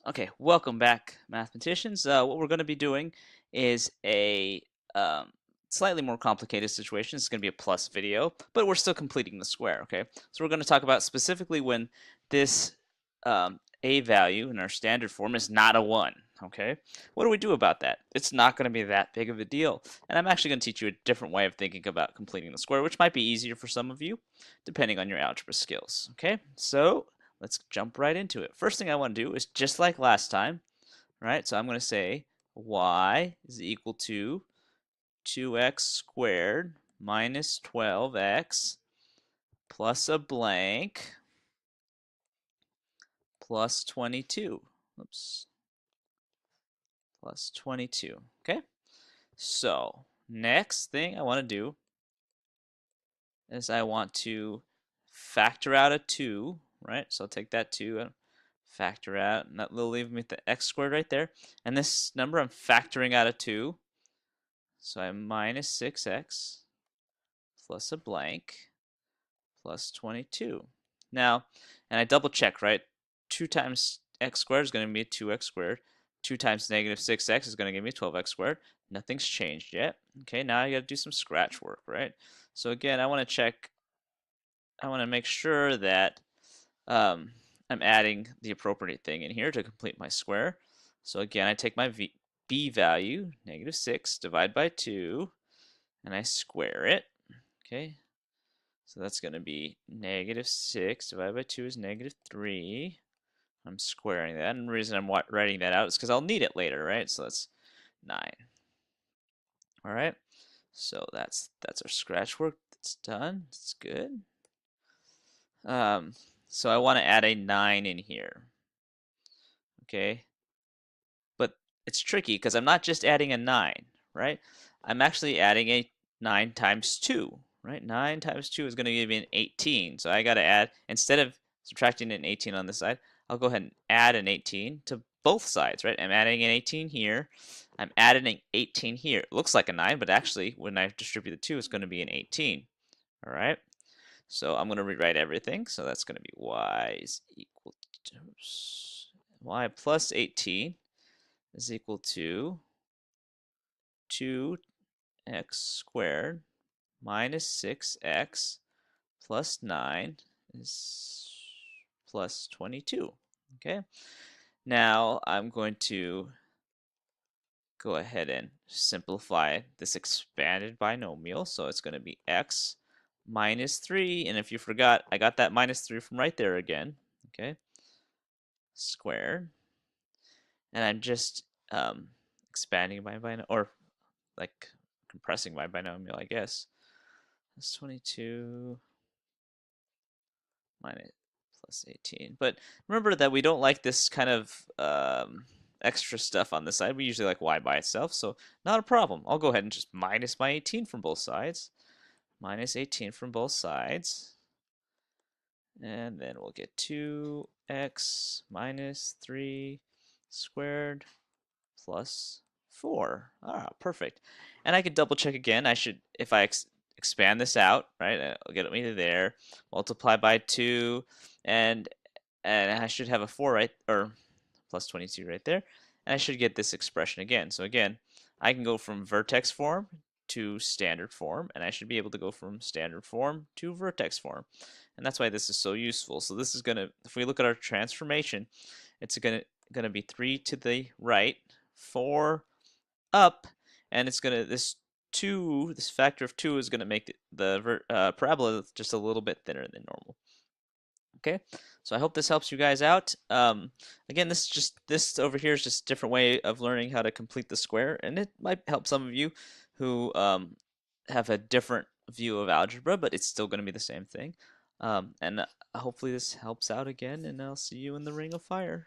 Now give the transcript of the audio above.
Okay, welcome back, mathematicians. What we're going to be doing is a um, slightly more complicated situation. It's going to be a plus video, but we're still completing the square, okay? So we're going to talk about specifically when this a value in our standard form is not a 1, okay? What do we do about that? It's not going to be that big of a deal. And I'm actually going to teach you a different way of thinking about completing the square, which might be easier for some of you, depending on your algebra skills, okay? So let's jump right into it. First thing I want to do is just like last time, right? So I'm going to say y is equal to 2x squared minus 12x plus a blank plus 22. Oops, plus 22. Okay? So next thing I want to do is I want to factor out a 2, right? So I'll take that 2 and factor out, and that will leave me with the x squared right there. And this number I'm factoring out a 2, so I have minus 6x plus a blank plus 22. Now, and I double check, right? 2 times x squared is going to be 2x squared. 2 times negative 6x is going to give me 12x squared. Nothing's changed yet. Okay, now I got to do some scratch work, right? So again, I want to check, I want to make sure that I'm adding the appropriate thing in here to complete my square. So again, I take my b value, negative 6, divide by 2, and I square it. Okay, so that's going to be negative 6 divided by 2 is negative 3. I'm squaring that, and the reason I'm writing that out is because I'll need it later, right? So that's 9. All right, so that's our scratch work. That's done. It's good. Um, so I want to add a 9 in here. Okay, but it's tricky because I'm not just adding a 9, right? I'm actually adding a 9 times 2, right? 9 times 2 is going to give me an 18. So I got to add, instead of subtracting an 18 on this side, I'll go ahead and add an 18 to both sides, right? I'm adding an 18 here. I'm adding an 18 here. It looks like a 9, but actually, when I distribute the 2, it's going to be an 18. All right? So I'm going to rewrite everything. So that's going to be y is equal to y plus 18 is equal to 2x squared minus 6x plus 9 is plus 22. Okay, now I'm going to go ahead and simplify this expanded binomial. So it's going to be x minus 3. And if you forgot, I got that minus 3 from right there again. Okay, squared. And I'm just expanding my binomial, or like compressing my binomial, I guess. That's 22 minus plus 18. But remember that we don't like this kind of extra stuff on the side. We usually like y by itself, so not a problem. I'll go ahead and just minus my 18 from both sides. Minus 18 from both sides. And then we'll get 2x minus 3 squared plus 4. Ah, perfect. And I could double check again. I should, if I expand this out, right, it'll get me to there, multiply by 2, and I should have a 4 right, or plus 22 right there, and I should get this expression again. So again, I can go from vertex form to standard form, and I should be able to go from standard form to vertex form. And that's why this is so useful. So this is going to, if we look at our transformation, it's going to be 3 to the right, 4 up, and it's going to, this factor of 2 is going to make the parabola just a little bit thinner than normal. Okay, so I hope this helps you guys out. Again, this over here is just a different way of learning how to complete the square, and it might help some of you who have a different view of algebra, but it's still going to be the same thing. And hopefully this helps out again, and I'll see you in the Ring of Fire.